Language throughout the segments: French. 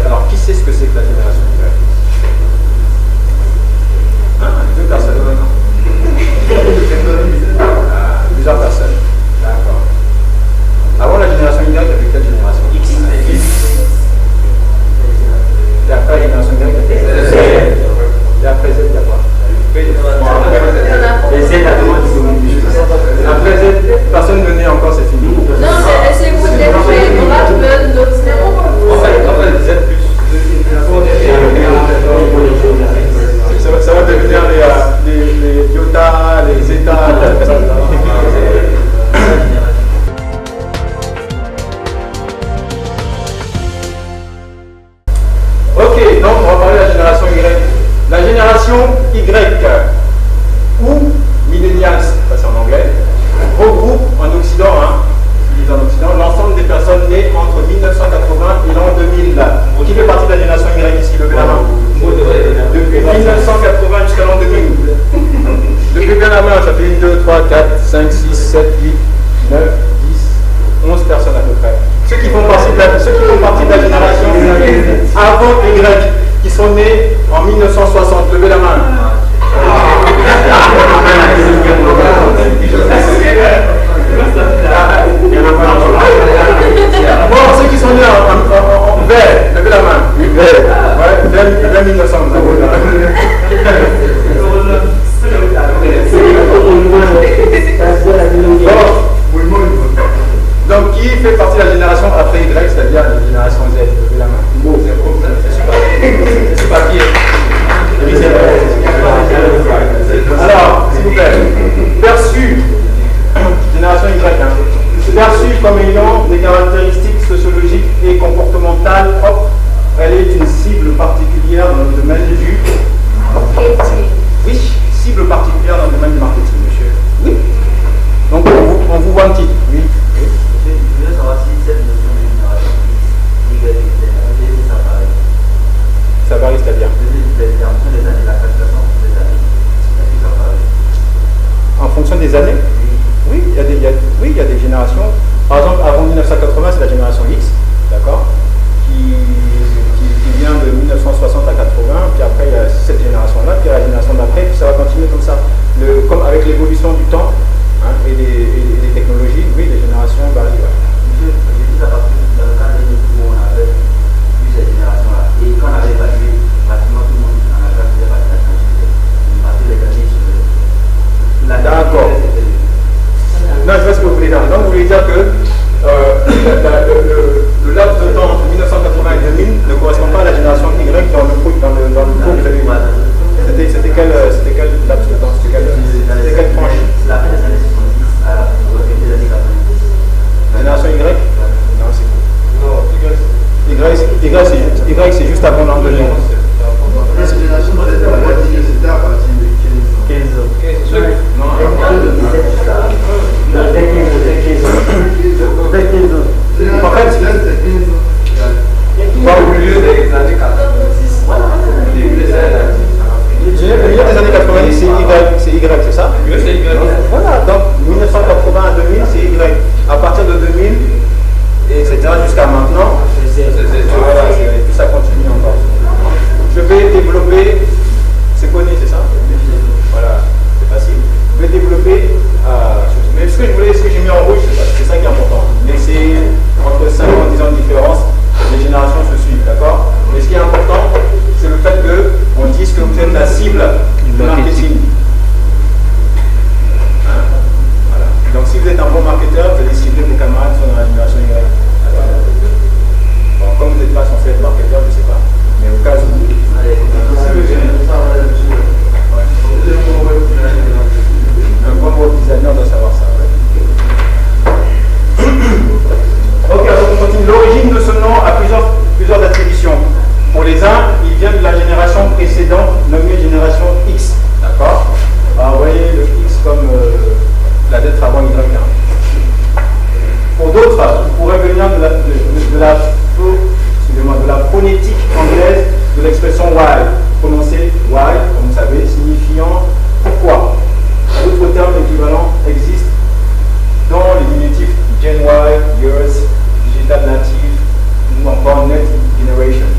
Alors, qui sait ce que c'est que la génération Y? Deux personnes. Plusieurs personnes. D'accord. Avant la génération Y, il y avait quelle génération? X. Et après la génération Y, il y a Z. Et après Z, il y a quoi? Et Z, après Z, personne ne naît encore, c'est fini. Non, mais laissez-vous dérouler, on va trouver d'autres numéros. En fait, Z plus. Ça va devenir les iota, les zeta, Ok, donc on va parler de la génération Y. La génération Y, ou millennials, ça c'est en anglais, regroupe en Occident, l'ensemble des personnes nées entre 1980 et l'an 2000. Qui fait partie de la génération Y ici? Levez la main. Depuis 1980 jusqu'à l'an 2000. Levez bien la main, ça fait 1, 2, 3, 4, 5, 6, 7, 8, 9, 10, 11 personnes à peu près. Ceux qui font partie de la génération avant Y, qui sont nés en 1960, levez la main. Bon, ceux qui sont nés en vert, levez la main. Ouais, vers 1900. Donc, qui fait partie de la génération après Y, c'est-à-dire la génération Z? Levez la main. C'est pas qui est. Alors, s'il vous plaît, perçu, génération Y, perçu comme ayant des caractéristiques sociologiques et comportementales propres, elle est une cible particulière dans le domaine du marketing. Oui, cible particulière dans le domaine du marketing, monsieur. Oui. Donc, on vous voit un titre. Oui. Je veux savoir si cette notion de génération Y, ça varie. Ça varie, c'est-à-dire en fonction des années? Oui, il y a des générations. Par exemple, avant 1980, c'est la génération X, d'accord, qui vient de 1960 à 80, puis après il y a cette génération-là, puis il y a la génération d'après, puis ça va continuer comme ça. Comme avec l'évolution du temps et des technologies, oui, les générations varient. Monsieur, j'ai dit ça parce que dans le cadre des où on avait vu cette génération-là, et quand on avait évalué, pratiquement tout le monde en a fait la génération, parce que les années sur D'accord. Non, je vois ce que vous voulez dire. Donc, vous voulez dire que le laps de temps entre 1980 et 2000 ne correspond pas à la génération Y dans le cours que vous avez vu. C'était quel laps de temps? C'était quelle tranche? La fin des années 70 à la fin des années 90. La génération Y? Non, c'est faux. Non, Y c'est juste avant l'an 2000. La génération c'était à partir de 15 ans. 15 ans. Non, en fait, au milieu des années 90. Le milieu des années 90, c'est Y, c'est ça? Voilà, donc 1980 à 2000, c'est Y. À partir de 2000, etc. jusqu'à maintenant, voilà, tout ça continue encore. Je vais développer, c'est connu, c'est ça? Voilà, c'est facile. Je vais développer, mais ce que j'ai mis en rouge, c'est ça qui est important. Laisser entre 5 et 10 ans de différence, les générations se suivent, d'accord? Mais ce qui est important, c'est le fait qu'on dise que vous êtes la cible du marketing. Hein? Voilà. Donc si vous êtes un bon marketeur, vous allez cibler vos camarades qui sont dans la génération Y. Bon, comme vous n'êtes pas censé être marketeur, je ne sais pas. Mais au cas où. Un bon web designer doit savoir ça. Ouais. Ok, alors on continue. L'origine de ce nom a plusieurs attributions. Pour les uns, il vient de la génération précédente, nommée génération X. D'accord? Alors, vous voyez le X comme la lettre avant Y. Pour d'autres, il pourrait venir de la phonétique anglaise de l'expression why, prononcée why, comme vous savez, signifiant pourquoi. D'autres termes équivalents existent dans les diminutifs Gen Y, Years, Digital Native ou encore Net Generation.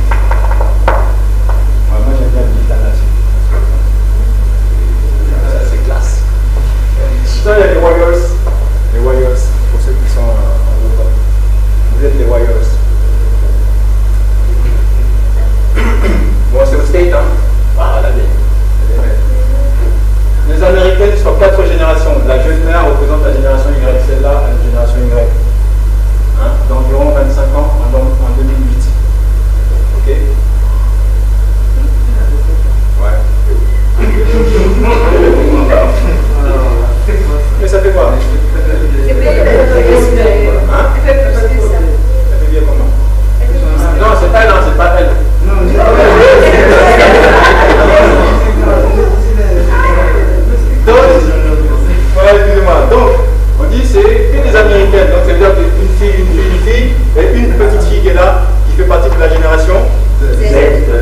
génération Z.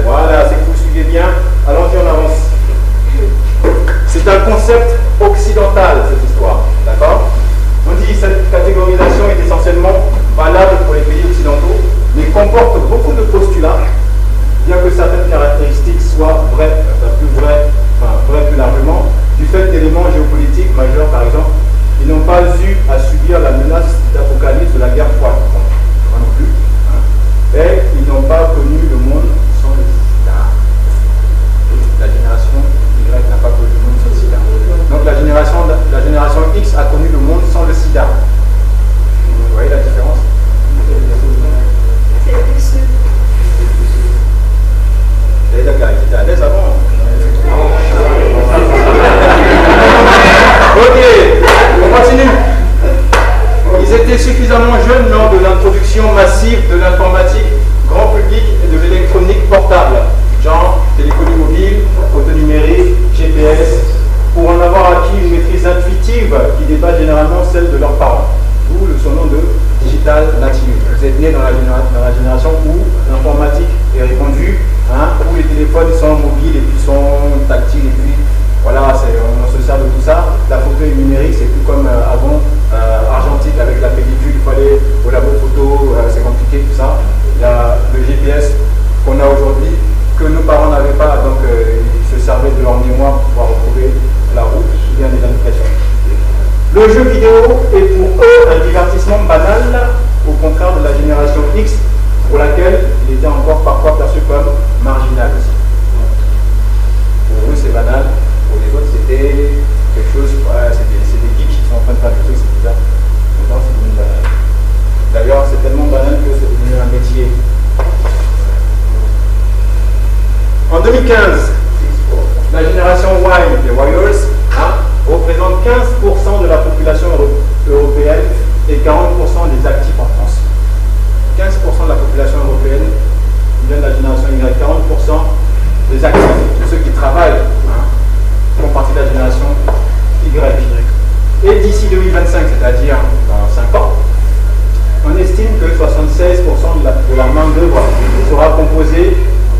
Voilà, c'est que vous suivez bien. Allons-y, on avance. C'est un concept occidental, cette histoire. D'accord? On dit que cette catégorisation est essentiellement valable pour les pays occidentaux, mais comporte beaucoup de postulats, bien que certaines caractéristiques soient vraies, vraies plus largement, du fait d'éléments géopolitiques majeurs, par exemple, ils n'ont pas eu à subir la menace d'apocalypse de la guerre froide. Moi non plus. Et ils n'ont pas connu le monde sans le sida. La génération Y n'a pas connu le monde sans le sida. Donc la génération X a connu le monde sans le sida. Vous voyez la différence? C'est plus sûr. Et d'accord, ils étaient à l'aise avant. Ok, on continue. Ils étaient suffisamment jeunes lors de l'introduction massive de l'informatique grand public et de l'électronique portable, genre téléphonie mobile, photo numérique, GPS, pour en avoir acquis une maîtrise intuitive qui dépasse généralement celle de leurs parents. D'où le surnom de digital native. Vous êtes né dans la génération où l'informatique est répandue, où les téléphones sont mobiles et puis sont tactiles et puis voilà, on se sert de tout ça. La photo est numérique, c'est plus comme avant, argentique avec la pellicule, il faut aller au labo photo, c'est compliqué tout ça. Il y a le GPS qu'on a aujourd'hui, que nos parents n'avaient pas, donc ils se servaient de leur mémoire pour pouvoir retrouver la route ou bien des indications. Le jeu vidéo est pour eux un divertissement banal, au contraire de la génération X, pour laquelle il était encore parfois perçu comme marginal aussi. Pour eux, c'est banal. Pour les autres, c'était quelque chose, c'est des geeks qui sont en train de faire des trucs, c'est bizarre. Maintenant, c'est devenu banal. D'ailleurs, c'est tellement banal que c'est devenu un métier. En 2015, la génération Y, les Warriors, représente 15% de la population européenne et 40% des actifs en France. 15% de la population européenne vient de la génération Y, 40% des actifs, tous ceux qui travaillent, font partie de la génération Y. Et d'ici 2025, c'est-à-dire dans 5 ans, on estime que 76% de la main-d'œuvre sera composée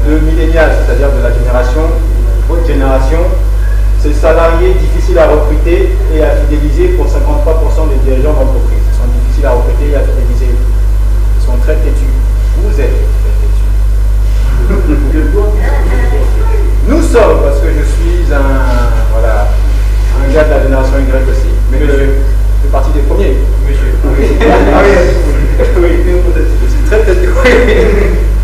de millénials, c'est-à-dire de la génération, votre génération. Ces salariés difficiles à recruter et à fidéliser pour 53% des dirigeants d'entreprise. Ils sont difficiles à recruter et à fidéliser. Ils sont très têtus. Vous êtes très têtus. Nous sommes, parce que je suis un gars de la génération Y aussi, mais je fais partie des premiers. Monsieur. Oui, je suis très têtu.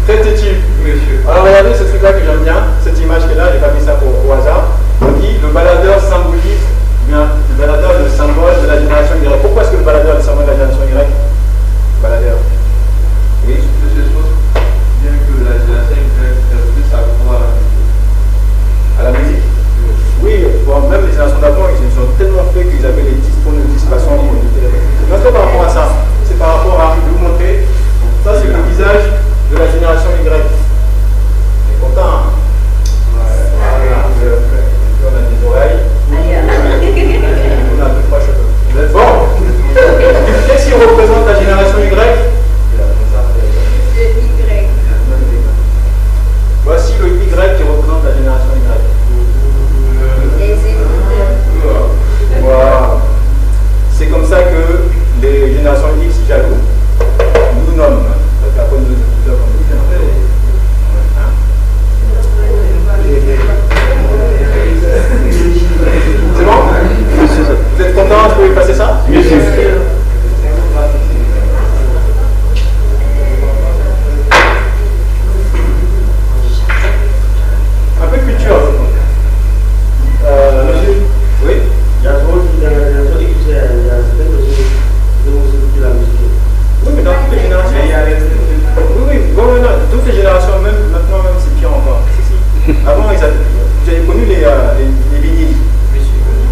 Très têtu. Monsieur. Alors regardez ce truc-là que j'aime bien, cette image qui est là, j'ai pas mis ça au hasard. On dit le baladeur symbolise, le baladeur est le symbole de la génération Y. Pourquoi est-ce que le baladeur est le symbole de la génération Y? Baladeur. Oui. Je pense bien que la génération Y est plus à croire à la musique. Oui, bon, même les générations d'avant, ils se sont tellement fait qu'ils avaient les disques pour nos dispersions. Non, c'est pas par rapport à ça. C'est par rapport à, je vais vous montrer. Ça, c'est le visage de la génération Y. On est content, hein? On a des oreilles. On a 2-3 cheveux. Vous êtes bon? Qu'est-ce qui représente la génération Y? Le Y. Voici le Y qui représente la génération Y. Les écouteurs. Voilà. C'est comme ça que les générations X jaloux nous nomment. Parce qu'après nos écouteurs, on nous dit. C'est bon? Vous êtes content? Vous pouvez passer ça? Oui, c'est un peu de culture. Monsieur, oui? il y a trop de générations qui il y a certaines choses de la musique. Oui, mais dans toutes les générations. Oui, bon, non, toutes les générations, même maintenant, même c'est pire encore. Si. Avant, j'avais connu les vinyles.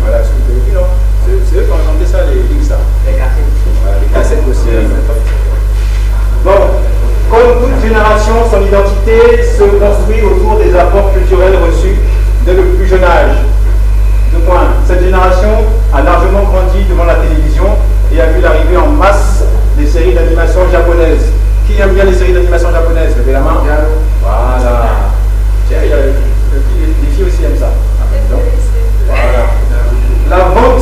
Voilà, ce que vous avez vu, non? C'est eux qui ont inventé ça, les X, là. Les cassettes. Voilà, les cassettes aussi. Bon, comme toute génération, son identité se construit autour des apports culturels reçus dès le plus jeune âge. Deux points. Cette génération a largement grandi devant la télévision et a vu l'arrivée en masse des séries d'animation japonaises Qui aime bien les séries d'animation japonaises? Levez la main. Voilà. Tiens, les filles aussi aiment ça. Donc, voilà. La vente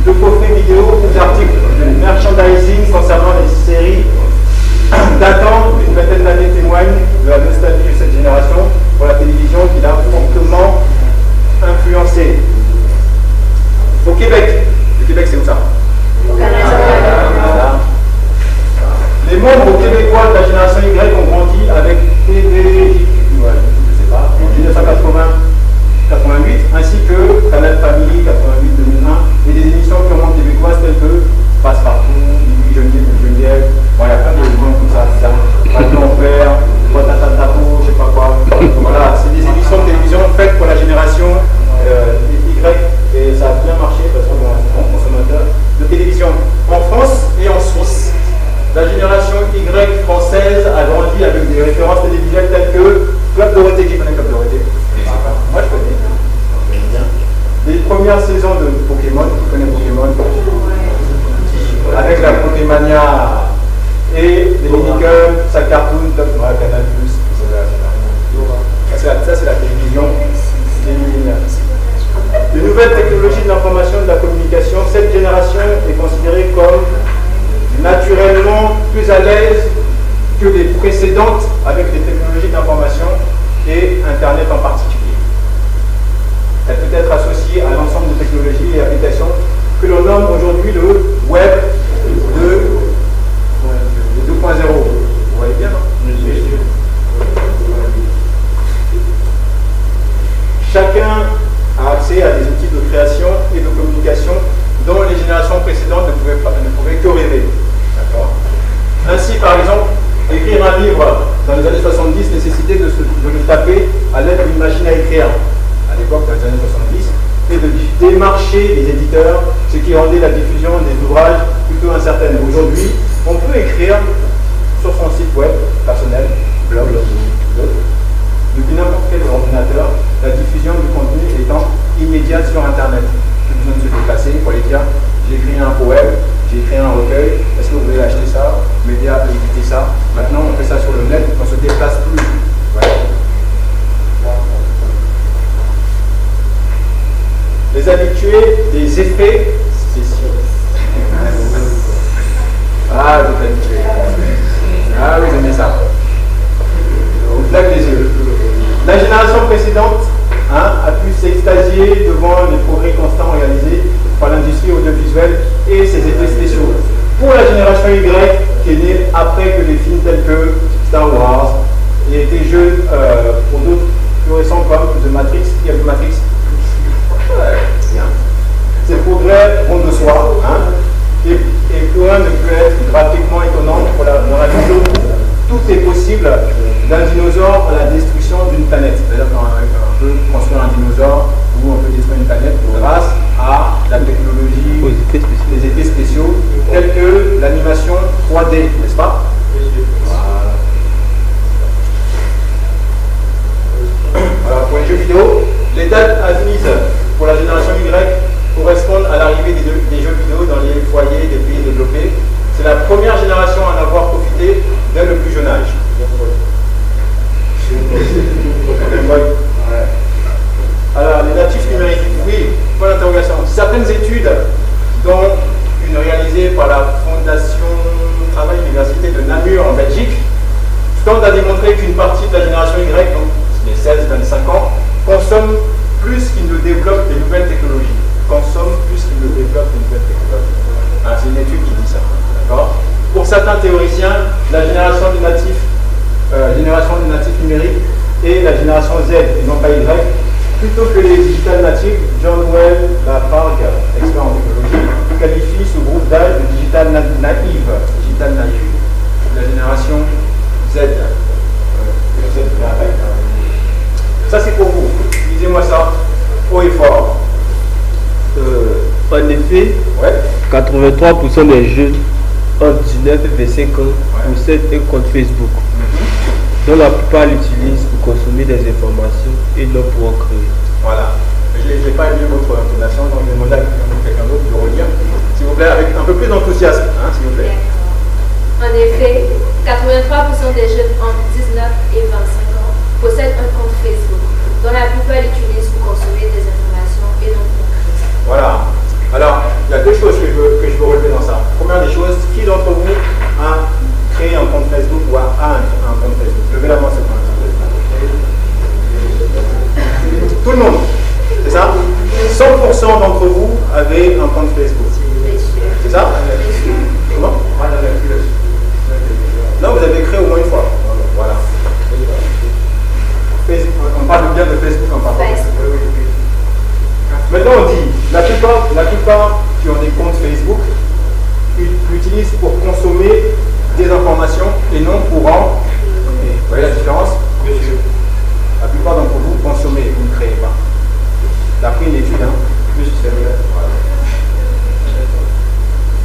de coffrets vidéo ou d'articles de merchandising concernant les séries datant d'une vingtaine d'années témoigne de la nostalgie de cette génération pour la télévision qui l'a fortement influencé. Au Québec. Le Québec, c'est où ça? Voilà. Les membres québécois de la génération Y ont grandi avec TVJ, je sais pas, en 1988, ainsi que Canal Famille 88-2001 et des émissions purement québécoises telles que Passe-Partout, Bibi Geneviève, bon, il y a plein de émissions comme ça, Radio Enfer, Watatatapo, je sais pas quoi. Voilà, c'est des émissions de télévision faites pour la génération Y et ça a bien marché parce qu'on est un grand consommateur de télévision en France et en Suisse. La génération Y française a grandi avec des références télévisuelles telles que Club Dorothée. Qui connaît Club Dorothée? Moi je connais. Les premières saisons de Pokémon, qui connaît Pokémon? Avec la Pokémania et les Minicums, sa cartoon, Canal+. Ça c'est la télévision. Les nouvelles technologies de l'information et de la communication, cette génération est considérée comme naturellement plus à l'aise que les précédentes avec les technologies d'information et Internet en particulier. Elle peut être associée à l'ensemble de technologies et applications que l'on nomme aujourd'hui le Web de 2.0. Vous voyez bien, non? Chacun a accès à des outils de création et de communication dont les générations précédentes ne pouvaient que rêver. Ainsi, par exemple, écrire un livre dans les années 70 nécessitait de le taper à l'aide d'une machine à écrire, à l'époque dans les années 70, et de démarcher les éditeurs, ce qui rendait la diffusion des ouvrages plutôt incertaine. Aujourd'hui, on peut écrire sur son site web personnel, blog, depuis n'importe quel ordinateur, la diffusion du contenu étant immédiate sur Internet. Plus besoin de se déplacer pour aller dire j'ai écrit un poème, j'ai écrit un recueil, est-ce que vous voulez acheter ça, m'aider à éditer ça? Maintenant on fait ça sur le net, on ne se déplace plus. Voilà. Les habitués des effets spéciaux. Ah, vous êtes habitués. Ah oui, vous aimez ça. On claque les yeux. La génération précédente a pu s'extasier devant les progrès constants réalisés par l'industrie audiovisuelle et ses effets spéciaux. Pour la génération Y, qui est née après que les films tels que Star Wars et des jeux pour d'autres plus récents comme The Matrix, qui a vu Matrix? Bien. Ces progrès vont de soi, et plus rien ne peut être graphiquement étonnant dans la mesure où tout est possible d'un dinosaure à la destruction d'une planète. C'est-à-dire qu'on peut construire un dinosaure ou on peut détruire une planète grâce à la technologie, les effets spéciaux, tels que l'animation 3D, n'est-ce pas? Voilà. Alors, pour les jeux vidéo, les dates admises pour la génération Y correspondent à l'arrivée des jeux vidéo dans les foyers des pays développés. C'est la première génération à en avoir profité dès le plus jeune âge. Alors, les natifs numériques, oui, point d'interrogation. Certaines études, dont une réalisée par la Fondation Travail Université de Namur en Belgique, tendent à démontrer qu'une partie de la génération Y, donc les 16-25 ans, consomme plus qu'ils ne développent des nouvelles technologies. Consomme plus qu'ils ne développent des nouvelles technologies. C'est une étude qui dit ça. Pour certains théoriciens, la génération des natifs numériques et la génération Z, et non pas Y, plutôt que les digital natives, John Well Lafargue, expert en technologie, qualifie ce groupe d'âge de digital naïve. La génération Z. Ça c'est pour vous. Lisez-moi ça haut et fort. En effet, 83% des jeunes entre 19 et 25 ans possèdent un compte Facebook, dont la plupart l'utilisent pour consommer des informations et non pour en créer. Voilà. Je n'ai pas lu votre intonation, donc je vais demander à quelqu'un d'autre de relire, s'il vous plaît, avec un peu plus d'enthousiasme, s'il vous plaît. En effet, 83% des jeunes entre 19 et 25 ans possèdent un compte Facebook, dont la plupart l'utilisent pour consommer des informations et non pour créer. Voilà. Alors, il y a deux choses que je veux relever dans ça. Première des choses, qui d'entre vous a créé un compte Facebook ou a un compte Facebook? Levez la main, c'est pas un compte Facebook. Tout le monde, c'est ça? 100% d'entre vous avez un compte Facebook. C'est ça? Comment? Non, vous avez créé au moins une fois. Voilà. On parle bien de Facebook en parlant. Maintenant, on dit, la plupart qui ont des comptes Facebook l'utilisent pour consommer des informations et non pour en. Vous voyez la différence? Monsieur. La plupart d'entre vous consommez, vous ne créez pas. D'après une étude, hein. Voilà.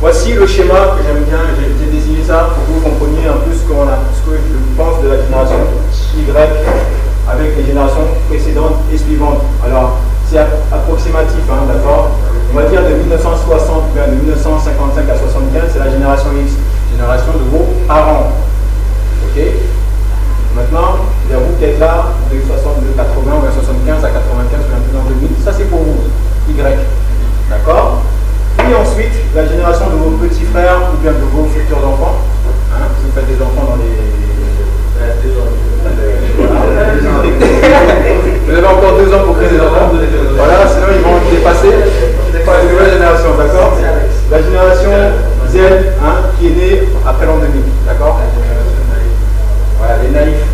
Voici le schéma que j'aime bien, j'ai désigné ça pour que vous compreniez un peu ce que je pense de la génération Y avec les générations précédentes et suivantes. Alors, c'est approximatif, hein, d'accord? On va dire de 1960, de 1955 à 75, c'est la génération X, génération de vos parents. Ok? Maintenant, vers vous qui êtes là, de 80 ou 75 à 95 ou 2000, ça c'est pour vous, Y. D'accord? Puis ensuite, la génération de vos petits frères ou bien de vos futurs enfants. Hein, si vous faites des enfants dans les... Vous avez encore 2 ans pour créer des enfants. Voilà, sinon ils vont dépasser la nouvelle génération, d'accord? La génération Z, hein, qui est née après l'an 2000, d'accord? Voilà, les naïfs.